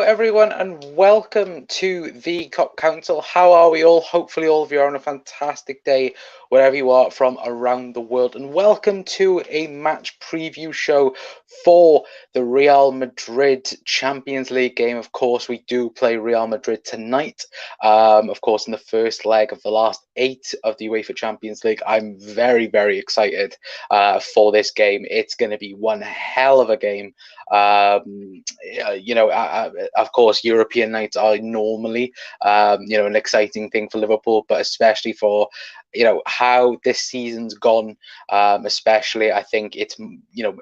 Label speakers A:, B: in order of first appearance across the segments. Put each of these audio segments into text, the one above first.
A: everyone, and welcome to the Cop Council. How are we all? Hopefully, all of you are on a fantastic day wherever you are from around the world. And welcome to a match preview show for the Real Madrid Champions League game. Of course, we do play Real Madrid tonight. Of course, in the first leg of the last 8 of the UEFA Champions League. I'm very, very excited for this game. It's going to be one hell of a game. Of course, European nights are normally, an exciting thing for Liverpool, but especially for, how this season's gone. Especially, I think it's,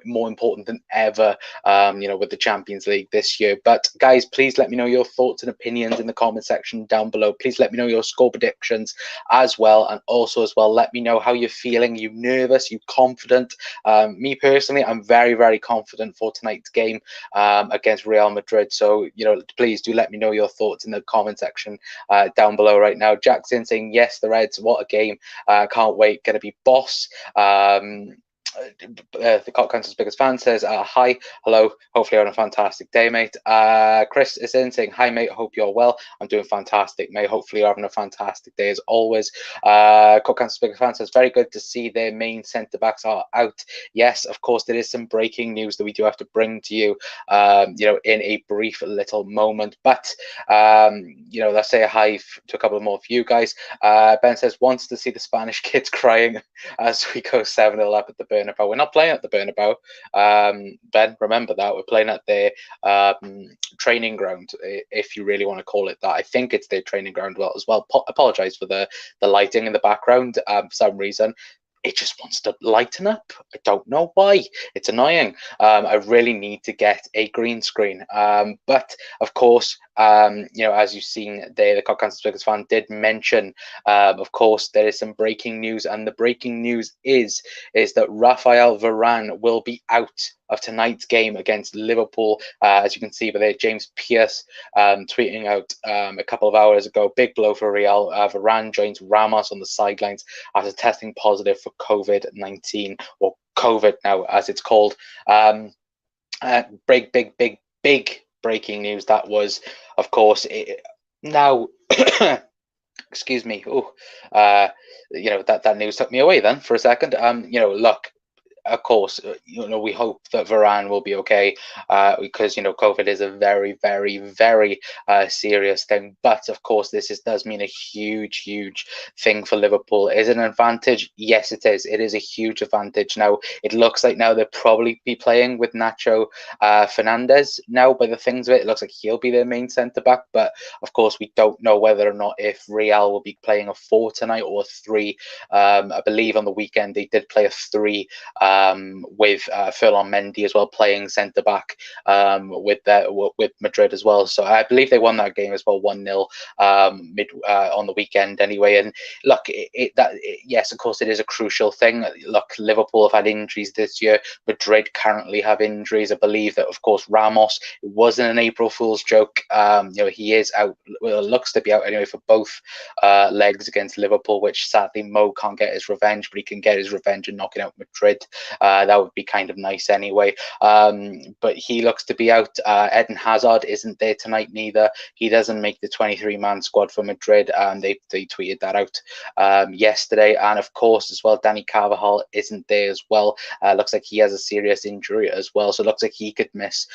A: more important than ever, with the Champions League this year. But guys, please let me know your thoughts and opinions in the comment section down below. Please let me know your score predictions as well, and also as well, let me know how you're feeling. You nervous? You confident? Me personally, I'm very, very confident for tonight's game against Real Madrid. So, please do let me know your thoughts in the comment section down below right now. Jackson saying, yes, the Reds, what a game. Can't wait. Going to be boss. The Cop Council's biggest fan says, hi, hello, hopefully you're on a fantastic day, mate. Chris is in saying, hi, mate, hope you're well. I'm doing fantastic, mate. Hopefully you're having a fantastic day as always. Cop Council's biggest fan says, very good to see their main centre-backs are out. Yes, of course, there is some breaking news that we do have to bring to you, in a brief little moment. But, let's say a hi to a couple more of you guys. Ben says, wants to see the Spanish kids crying as we go 7-0 up at the Bernabeu. We're not playing at the Bernabeu, Ben, remember that. We're playing at their training ground, if you really want to call it that. I think it's their training ground as well. Apologise for the lighting in the background. For some reason, it just wants to lighten up. I don't know why. It's annoying. I really need to get a green screen. But of course, as you've seen there, the Cop Council's biggest fan did mention, of course, there is some breaking news, and the breaking news is that Rafael Varane will be out of tonight's game against Liverpool. As you can see by there, James Pearce tweeting out a couple of hours ago, big blow for Real. Varane joins Ramos on the sidelines after testing positive for COVID-19, or COVID now as it's called. Big breaking news that was, of course. Now excuse me. That news took me away then for a second. Look, of course, we hope that Varane will be okay, because COVID is a very, very, very serious thing. But of course, this does mean a huge thing for Liverpool. Is it an advantage? Yes, it is. It is a huge advantage. Now it looks like they'll probably be playing with Nacho Fernandez. Now, by the things of it, it looks like he'll be their main centre back. But of course, we don't know whether or not if Real will be playing a 4 tonight or a 3. I believe on the weekend they did play a 3. With Ferland Mendy as well playing centre back with Madrid as well. So I believe they won that game as well, 1-0 on the weekend anyway. And look, yes, of course, it is a crucial thing. Look, Liverpool have had injuries this year. Madrid currently have injuries. I believe that, of course, Ramos, it wasn't an April Fool's joke. He is out. Well, looks to be out anyway for both legs against Liverpool, which sadly Mo can't get his revenge, but he can get his revenge in knocking out Madrid. That would be kind of nice anyway. But he looks to be out. Eden Hazard isn't there tonight neither. He doesn't make the 23-man squad for Madrid. They tweeted that out yesterday. And of course, as well, Danny Carvajal isn't there as well. Looks like he has a serious injury as well. So it looks like he could miss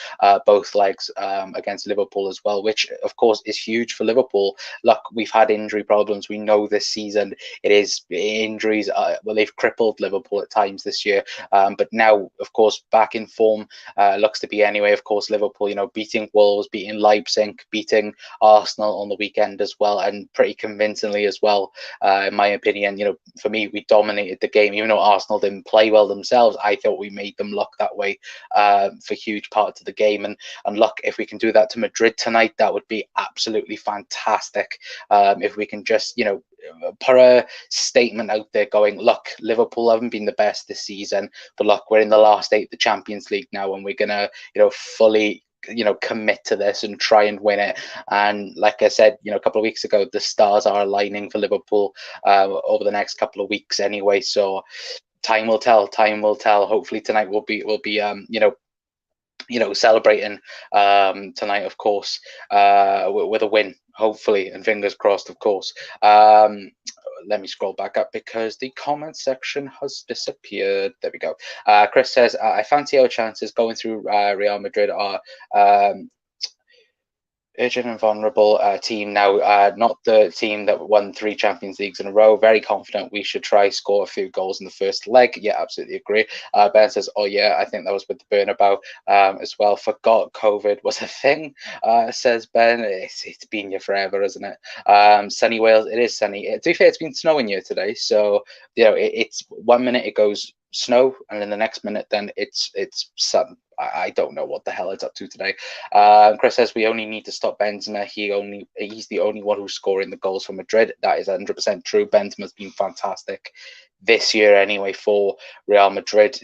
A: both legs against Liverpool as well, which of course is huge for Liverpool. Look, we've had injury problems. We know this season it is injuries. They've crippled Liverpool at times this year. But now, of course, back in form, looks to be anyway. Of course, Liverpool, beating Wolves, beating Leipzig, beating Arsenal on the weekend as well, and pretty convincingly as well, in my opinion. For me, we dominated the game. Even though Arsenal didn't play well themselves, I thought we made them look that way for huge parts of the game. And look, if we can do that to Madrid tonight, that would be absolutely fantastic. If we can just, put a statement out there going, look, Liverpool haven't been the best this season, but look, we're in the last 8 of the Champions League now, and we're gonna fully commit to this and try and win it. And like I said, a couple of weeks ago, the stars are aligning for Liverpool over the next couple of weeks anyway. So time will tell. Hopefully tonight will be celebrating tonight, of course, with a win, hopefully, and fingers crossed, of course. Let me scroll back up because the comment section has disappeared. There we go. Chris says, I fancy our chances going through Real Madrid are urgent and vulnerable team now, not the team that won 3 Champions Leagues in a row. Very confident we should try score a few goals in the first leg. Yeah, absolutely agree. Ben says, oh yeah, I think that was with the Bernabeu as well. Forgot COVID was a thing, says Ben. It's been here forever, isn't it? Sunny Wales, it is sunny. To be fair, it's been snowing here today, so it's 1 minute it goes snow, and then the next minute then it's sun. I don't know what the hell it's up to today. Chris says we only need to stop Benzema. He's the only one who's scoring the goals for Madrid. That is 100% true. Benzema's been fantastic this year anyway for Real Madrid,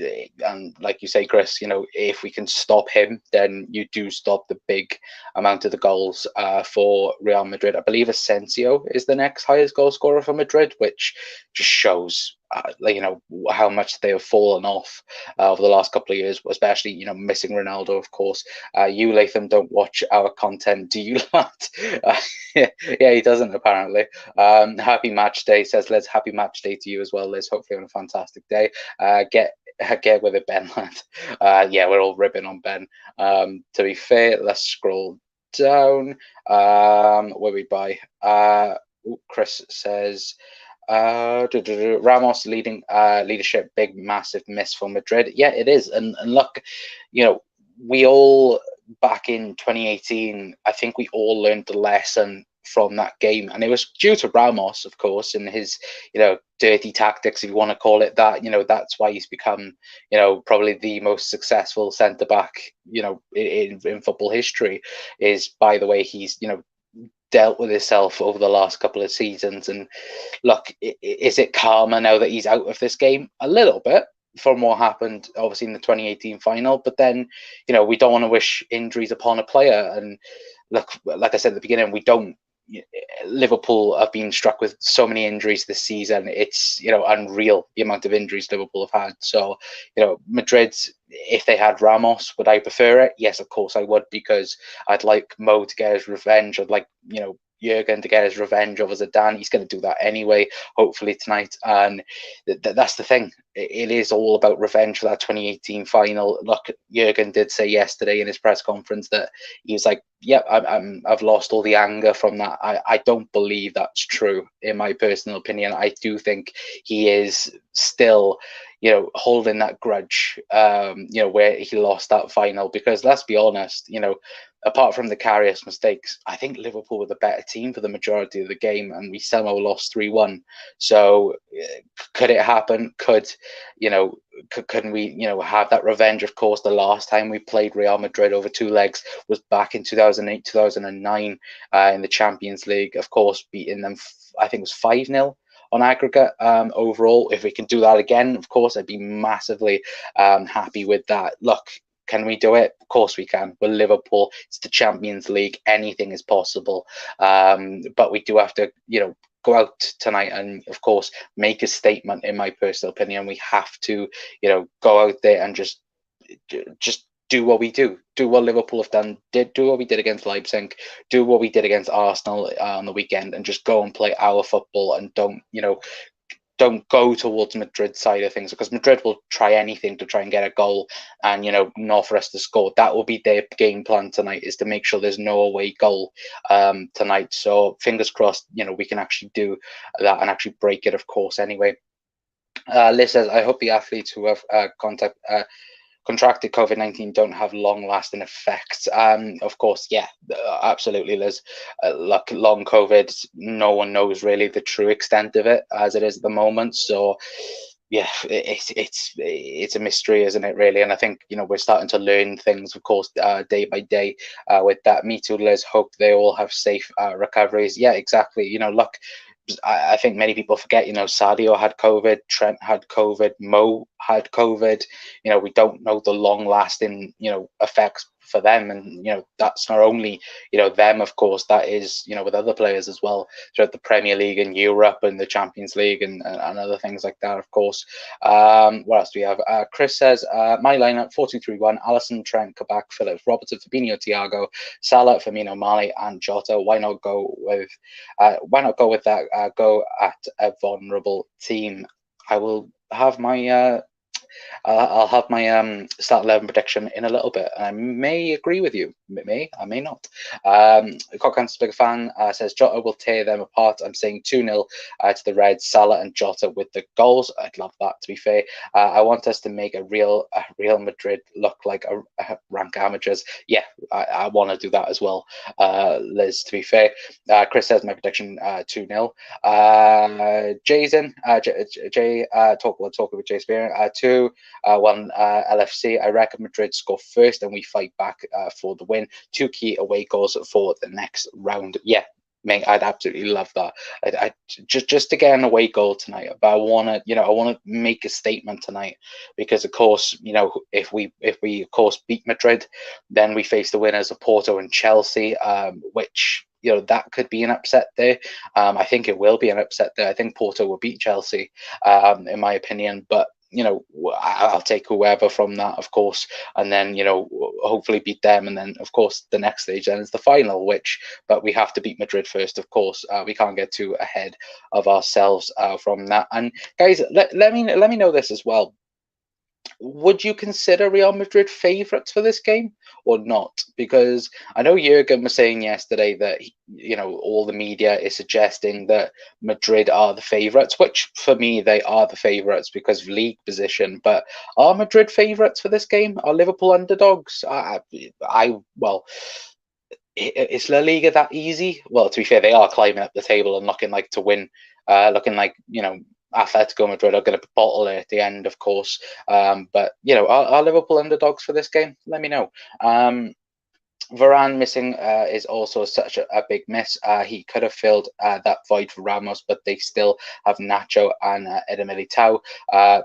A: and like you say, Chris, if we can stop him, then you do stop the big amount of the goals for Real Madrid. I believe Asensio is the next highest goal scorer for Madrid, which just shows how much they have fallen off over the last couple of years, especially missing Ronaldo, of course. You, Latham, don't watch our content, do you, Matt? Yeah, he doesn't apparently. Happy match day, says Liz. Happy match day to you as well, Liz. Hopefully on a fantastic day. Get with it, Ben, lad. Yeah, we're all ribbing on Ben. To be fair, let's scroll down. Where we buy. Chris says, Ramos leading leadership, big massive miss for Madrid. Yeah, it is. And look, we all back in 2018, I think we all learned the lesson from that game, and it was due to Ramos, of course, and his dirty tactics, if you want to call it that. That's why he's become probably the most successful centre back in football history, is by the way he's dealt with himself over the last couple of seasons. And look, is it karma now that he's out of this game? A little bit, from what happened obviously in the 2018 final, but then we don't want to wish injuries upon a player. And look, like I said at the beginning, we don't. Liverpool have been struck with so many injuries this season. It's unreal the amount of injuries Liverpool have had. So Madrid, if they had Ramos, would I prefer it? Yes, of course I would, because I'd like Mo to get his revenge. I'd like Jurgen to get his revenge over Zidane. He's going to do that anyway, hopefully tonight. And that's the thing. It is all about revenge for that 2018 final. Look, Jurgen did say yesterday in his press conference that he was like, "Yep, I've lost all the anger from that." I don't believe that's true, in my personal opinion. I do think he is still holding that grudge, where he lost that final, because let's be honest, apart from the Karius mistakes, I think Liverpool were the better team for the majority of the game, and we somehow lost 3-1. So could it happen? Couldn't we, have that revenge? Of course, the last time we played Real Madrid over 2 legs was back in 2008, 2009 in the Champions League. Of course, beating them, I think it was 5-0 on aggregate overall. If we can do that again, of course, I'd be massively happy with that. Look, can we do it? Of course we can. We're Liverpool. It's the Champions League. Anything is possible. But we do have to, go out tonight and, of course, make a statement. In my personal opinion, we have to, go out there and just do what we do what Liverpool have done, do what we did against Leipzig, do what we did against Arsenal on the weekend, and just go and play our football, and don't go towards Madrid's side of things, because Madrid will try anything to try and get a goal and, not for us to score. That will be their game plan tonight, is to make sure there's no away goal tonight. So fingers crossed, we can actually do that and actually break it, of course, anyway. Liz says, I hope the athletes who have contracted COVID-19 don't have long-lasting effects. Of course, yeah, absolutely, Liz. Look, long COVID, no one knows really the true extent of it as it is at the moment. So, yeah, it's a mystery, isn't it, really? And I think we're starting to learn things, of course, day by day with that. Me too, Liz. Hope they all have safe recoveries. Yeah, exactly. Look, I think many people forget, Sadio had COVID, Trent had COVID, Mo had COVID. We don't know the long lasting, effects for them. And that's not only them, of course, that is with other players as well throughout the Premier League and Europe and the Champions League and other things like that, of course. What else do we have? Chris says my lineup 4-2-3-1: Alisson, Trent, Kabak, Phillips, Robertson, Fabinho, Thiago, Salah, Firmino, Mane, and Jota. Why not go with that? Go at a vulnerable team. I will have my I'll have my start 11 prediction in a little bit, and I may agree with you. I may not. Cockhan's big fan says Jota will tear them apart. I'm saying 2-0 to the Reds. Salah and Jota with the goals. I'd love that. To be fair, I want us to make a Real Madrid look like a rank amateurs. Yeah, I want to do that as well, Liz. To be fair, Chris says my prediction 2-0. Jason, Jay, we'll talk about Jay Spear. 2-1 LFC. I reckon Madrid score first and we fight back for the win. 2 key away goals for the next round. Yeah, mate, I'd absolutely love that. I just to get an away goal tonight. But I want to make a statement tonight because, of course, if we of course beat Madrid, then we face the winners of Porto and Chelsea, which that could be an upset there. I think it will be an upset there. I think Porto will beat Chelsea, in my opinion. But I'll take whoever from that, of course, and then hopefully beat them, and then of course the next stage then is the final. But we have to beat Madrid first, of course. We can't get too ahead of ourselves from that. And guys, let me know this as well. Would you consider Real Madrid favourites for this game or not? Because I know Jurgen was saying yesterday that all the media is suggesting that Madrid are the favourites, which for me they are the favourites because of league position. But are Madrid favourites for this game? Are Liverpool underdogs? Well, is La Liga that easy? Well, to be fair, they are climbing up the table and looking like to win, looking like Atletico Madrid are going to bottle it at the end, of course. But are Liverpool underdogs for this game? Let me know. Varane missing is also such a big miss. He could have filled that void for Ramos, but they still have Nacho and Eder Militao.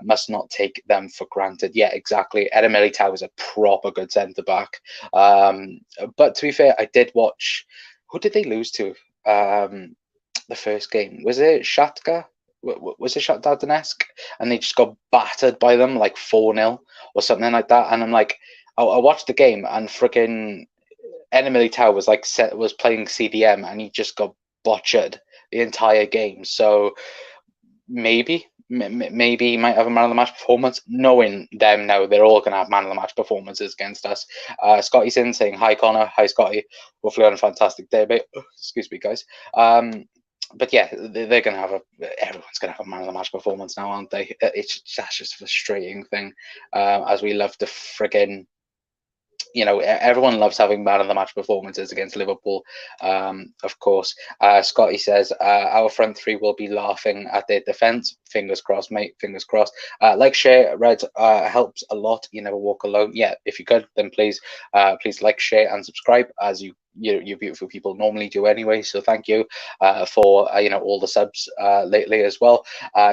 A: Must not take them for granted. Yeah, exactly. Eder Militao is a proper good centre back. But to be fair, I did watch. Who did they lose to? The first game, was it Shakhtar? Was it Shakhtar Donetsk? And they just got battered by them like 4-0 or something like that. And I'm like, I watched the game and freaking Eder Militao was playing CDM and he just got butchered the entire game. So maybe he might have a man of the match performance. Knowing them now, they're all going to have man of the match performances against us. Scotty's in saying hi, Connor. Hi, Scotty. Hopefully on a fantastic day, mate. Excuse me, guys. But yeah, they're going to have everyone's going to have a man of the match performance now, aren't they? That's just a frustrating thing, as we love to friggin', everyone loves having man of the match performances against Liverpool, of course. Scotty says our front three will be laughing at their defence. Fingers crossed, mate. Fingers crossed. Like, share, Red helps a lot. You never walk alone. Yeah, if you could, then please like, share, and subscribe, as you beautiful people normally do anyway. So thank you for all the subs lately as well.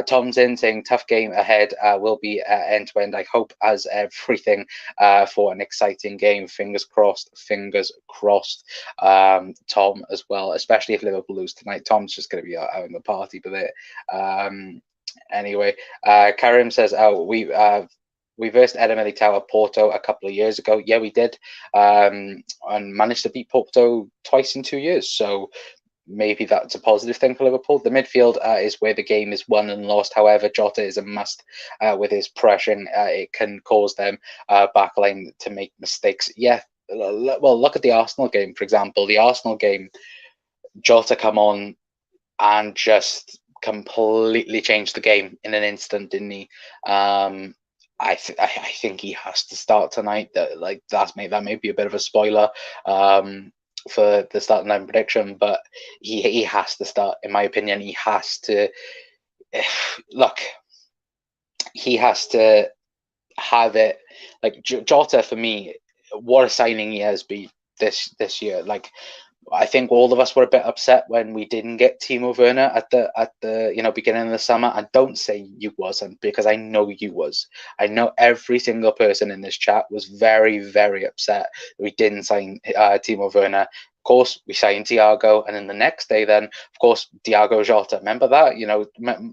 A: Tom's in saying tough game ahead. Will be end to end, I hope, as everything, for an exciting game. Fingers crossed. Fingers crossed. Tom as well, especially if Liverpool lose tonight. Tom's just going to be having a party with it. Anyway, Karim says, we versed Eder Militao at Porto a couple of years ago. Yeah, we did, and managed to beat Porto twice in 2 years. So maybe that's a positive thing for Liverpool. The midfield is where the game is won and lost. However, Jota is a must with his pressing. It can cause them backline to make mistakes. Yeah, well, look at the Arsenal game, for example. The Arsenal game, Jota come on and just completely changed the game in an instant, didn't he? I think he has to start tonight. That may be a bit of a spoiler for the starting line prediction, but he has to start, in my opinion. He has to look. He has to have it. Like Jota, for me, what a signing he has been this year. Like, I think all of us were a bit upset when we didn't get Timo Werner at the beginning of the summer. And don't say you wasn't, because I know you was. I know every single person in this chat was very, very upset that we didn't sign Timo Werner. Of course, we signed Thiago, and then the next day, then of course Thiago Jota. Remember that?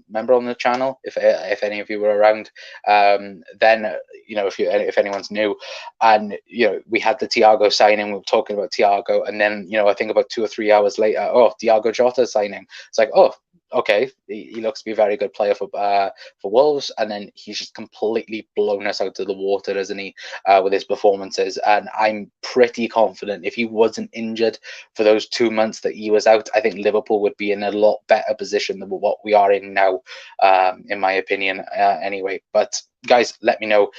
A: Remember on the channel, if any of you were around. Then if anyone's new, and we had the Thiago signing. We were talking about Thiago, and then I think about 2 or 3 hours later, oh, Thiago Jota signing. It's like, oh, okay, he looks to be a very good player for Wolves, and then he's just completely blown us out of the water, doesn't he, with his performances? And I'm pretty confident if he wasn't injured for those 2 months that he was out, I think Liverpool would be in a lot better position than what we are in now, in my opinion. Anyway, but guys, let me know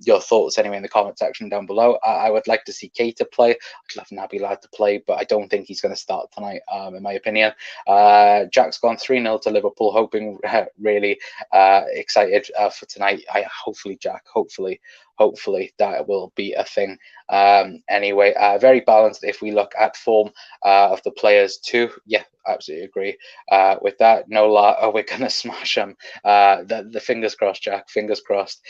A: your thoughts anyway in the comment section down below. I would like to see Keita play. I'd love Naby Lad to play, but I don't think he's going to start tonight, in my opinion. Jack's gone 3-0 to Liverpool, hoping really excited for tonight. Hopefully, Jack, hopefully that will be a thing. Anyway, very balanced if we look at form of the players too. Yeah, absolutely agree with that. No lie, we're gonna smash them. The fingers crossed, Jack, fingers crossed.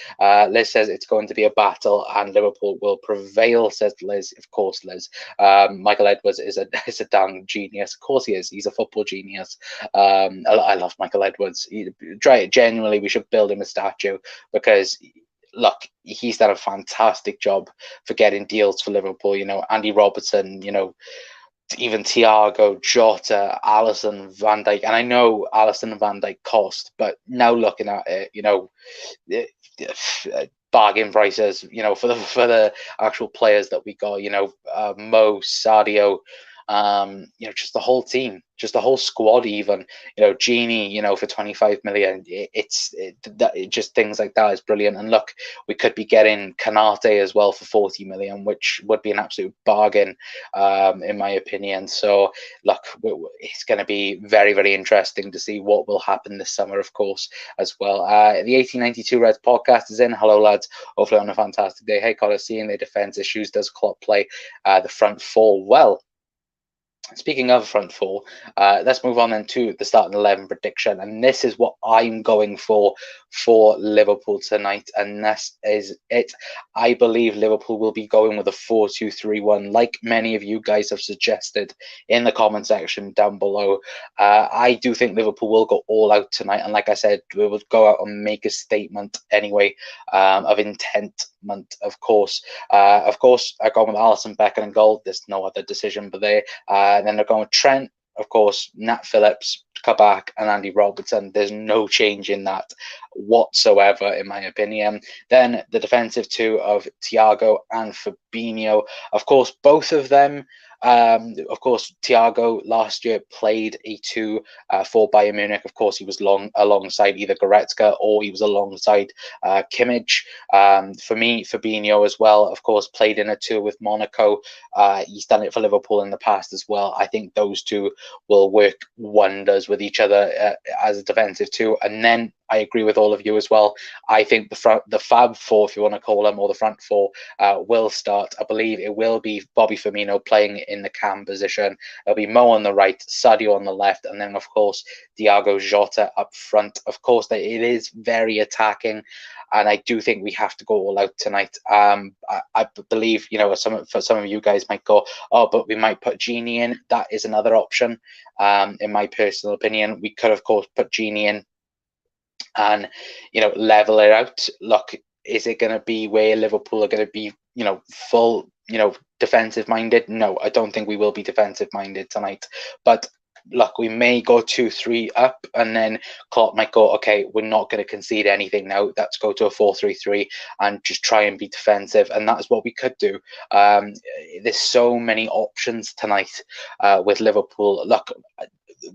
A: Liz says it's going to be a battle and Liverpool will prevail, says Liz. Of course, Liz. Michael Edwards is a damn genius. Of course he is. He's a football genius. I love Michael Edwards. Genuinely, we should build him a statue, because look, he's done a fantastic job for getting deals for Liverpool. Andy Robertson, even Thiago, Jota, Alisson, Van Dijk. And I know Alisson and Van Dijk cost, but now looking at it, bargain prices, for the actual players that we got, Mo, Sadio, just the whole team, just the whole squad, even, Genie, for 25 million. It's just things like that is brilliant. And look, we could be getting Kanate as well for 40 million, which would be an absolute bargain, in my opinion. So look, it's going to be very, very interesting to see what will happen this summer, of course, as well. The 1892 Reds podcast is in. Hello, lads. Hopefully on a fantastic day. Hey, Colin, seeing the defense issues, does Klopp play the front four? Well, speaking of front four, let's move on then to the starting 11 prediction, and this is what I'm going for Liverpool tonight, and this is it. I believe Liverpool will be going with a 4-2-3-1, like many of you guys have suggested in the comment section down below. I do think Liverpool will go all out tonight, and like I said, we will go out and make a statement anyway, of intent. Of course, I've gone with Alisson, Becker and goal. There's no other decision but there. And then they're going with Trent, of course, Nat Phillips, Kabak and Andy Robertson. There's no change in that whatsoever, in my opinion. Then the defensive two of Thiago and Fabinho. Of course, both of them. Of course, Thiago last year played a 2 for Bayern Munich. Of course, he was alongside either Goretzka or he was alongside Kimmich. For me, Fabinho as well, of course, played in a 2 with Monaco. He's done it for Liverpool in the past as well. I think those two will work wonders with each other as a defensive 2. And then I agree with all of you as well. I think the Fab Four, if you want to call them, or the front four, will start. I believe it will be Bobby Firmino playing in the cam position. It'll be Mo on the right, Sadio on the left, and then of course Thiago Jota up front. Of course, it is very attacking, and I do think we have to go all out tonight. I believe, for some of you guys might go, oh, but we might put Genie in. That is another option. In my personal opinion, we could of course put Genie in and level it out. Look, is it going to be where Liverpool are going to be full defensive minded? No, I don't think we will be defensive minded tonight, but look, we may go 2-3 up, and then Klopp might go, okay, we're not going to concede anything now, let's go to a 4-3-3 and just try and be defensive. And that's what we could do. There's so many options tonight with Liverpool. Look,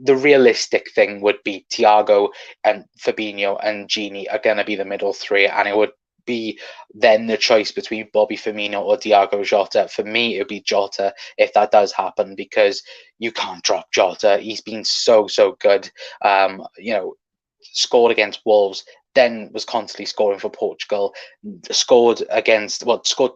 A: the realistic thing would be Thiago and Fabinho and Genie are going to be the middle three, and it would be then the choice between Bobby Firmino or Thiago Jota. For me, it would be Jota if that does happen, because you can't drop Jota. He's been so good. Scored against Wolves, then was constantly scoring for Portugal, scored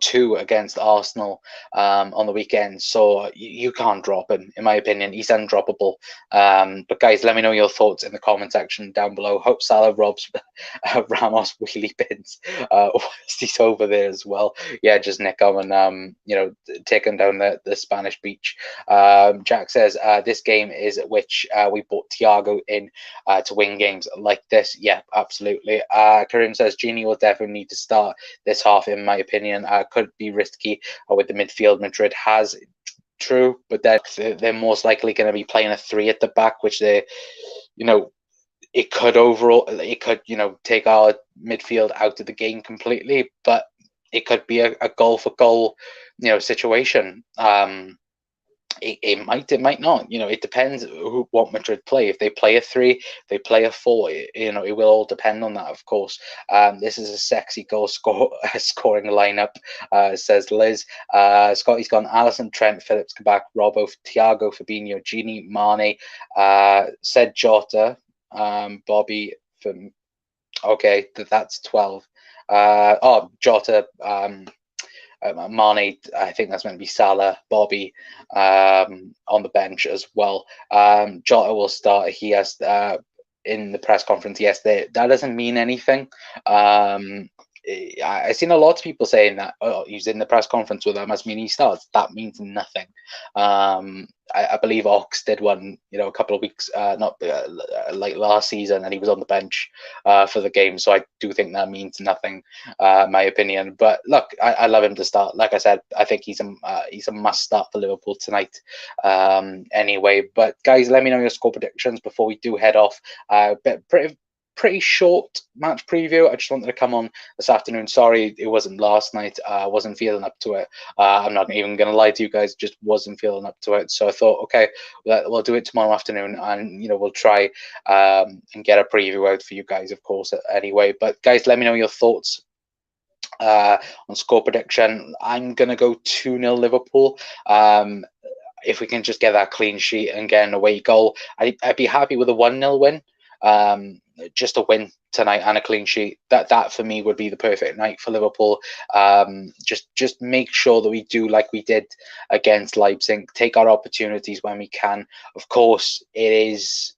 A: two against Arsenal on the weekend. So you can't drop him, in my opinion. He's undroppable. But guys, let me know your thoughts in the comment section down below. Hope Salah robs Ramos wheelie bins whilst he's over there as well. Yeah, just nick him and taking down the Spanish beach. Jack says this game is which we brought Thiago in to win games like this. Yeah, absolutely. Karim says Gini will definitely need to start this half, in my opinion. Could be risky with the midfield Madrid has. True, but they're most likely going to be playing a 3 at the back, which it could take our midfield out of the game completely, but it could be a goal for goal situation. It might not. It depends what Madrid play. If they play a 3, if they play a 4, it will all depend on that, of course. This is a sexy goal scoring lineup, says Liz. Scotty's gone Alisson, Trent, Phillips, Kabak, Robbo, Thiago, Fabinho, Gini, Mane, said Jota, Bobby. Okay, that's 12. Jota. Mane, I think that's meant to be Salah, Bobby on the bench as well. Jota will start. He has in the press conference yesterday. That doesn't mean anything. I've seen a lot of people saying that he's in the press conference with that must mean he starts. That means nothing. I believe Ox did one, a couple of weeks, not like last season, and he was on the bench for the game. So I do think that means nothing, my opinion. But look, I love him to start. Like I said, I think he's a must start for Liverpool tonight. Anyway, but guys, let me know your score predictions before we do head off. Pretty short match preview. I just wanted to come on this afternoon. Sorry, it wasn't last night. I wasn't feeling up to it. I'm not even going to lie to you guys. Just wasn't feeling up to it. So I thought, okay, we'll do it tomorrow afternoon, and we'll try and get a preview out for you guys, of course. Anyway, but guys, let me know your thoughts on score prediction. I'm gonna go 2-0 Liverpool. If we can just get that clean sheet and get an away goal, I'd be happy with a 1-0 win. Just a win tonight and a clean sheet. That for me would be the perfect night for Liverpool. Just make sure that we do like we did against Leipzig. Take our opportunities when we can. Of course, it is.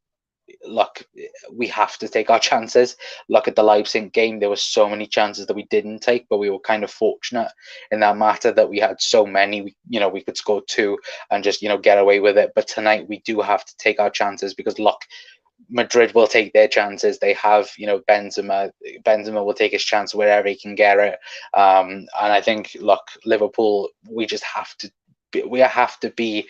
A: Look, we have to take our chances. Look at the Leipzig game. There were so many chances that we didn't take, but we were kind of fortunate in that matter that we had so many. We could score 2 and just get away with it. But tonight we do have to take our chances because look, Madrid will take their chances. They have, Benzema. Benzema will take his chance wherever he can get it. And I think, look, Liverpool, we just have to be,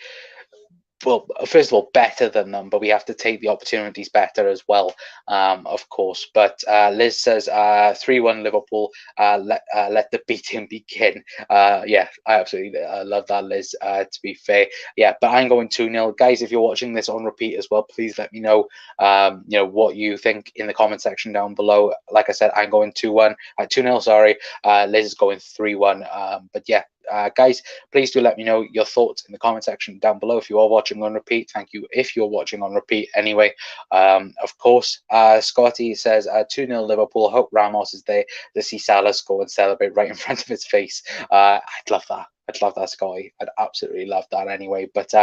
A: well, first of all, better than them, but we have to take the opportunities better as well, of course. But Liz says 3-1 Liverpool. Let the beating begin. Yeah, I absolutely love that, Liz. To be fair, yeah. But I'm going 2-0, guys. If you're watching this on repeat as well, please let me know. What you think in the comment section down below. Like I said, I'm going 2-1. 2-0. Sorry. Liz is going 3-1. But yeah. Guys, please do let me know your thoughts in the comment section down below if you are watching on repeat. Thank you if you're watching on repeat anyway. Of course, Scotty says 2-0 Liverpool. Hope Ramos is there to see Salah score and celebrate right in front of his face. I'd love that. I'd love that, Scotty. I'd absolutely love that anyway. But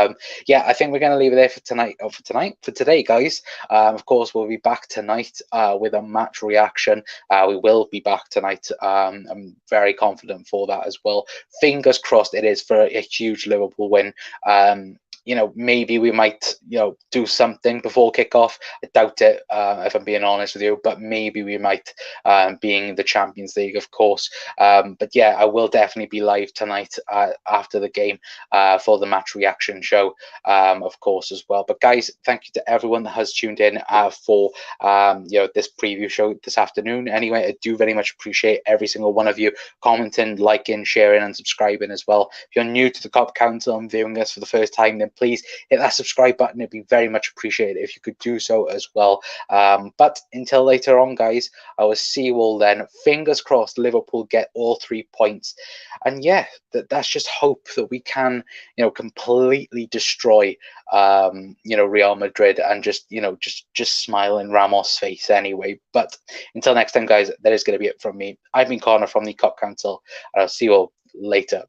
A: yeah, I think we're going to leave it there for today, guys. Of course, we'll be back tonight with a match reaction. We will be back tonight. I'm very confident for that as well. Fingers crossed it is for a huge Liverpool win. Maybe we might, do something before kickoff. I doubt it, if I'm being honest with you, but maybe we might, being the Champions League, of course. But yeah, I will definitely be live tonight after the game for the match reaction show, of course, as well. But guys, thank you to everyone that has tuned in for this preview show this afternoon. Anyway, I do very much appreciate every single one of you commenting, liking, sharing, and subscribing as well. If you're new to the Cop Council and viewing us for the first time, then please hit that subscribe button. It'd be very much appreciated if you could do so as well. But until later on, guys, I will see you all then. Fingers crossed Liverpool get all 3 points. And yeah, that's just hope that we can, completely destroy, Real Madrid and just smile in Ramos' face anyway. But until next time, guys, that is going to be it from me. I've been Connor from the COP Council, and I'll see you all later.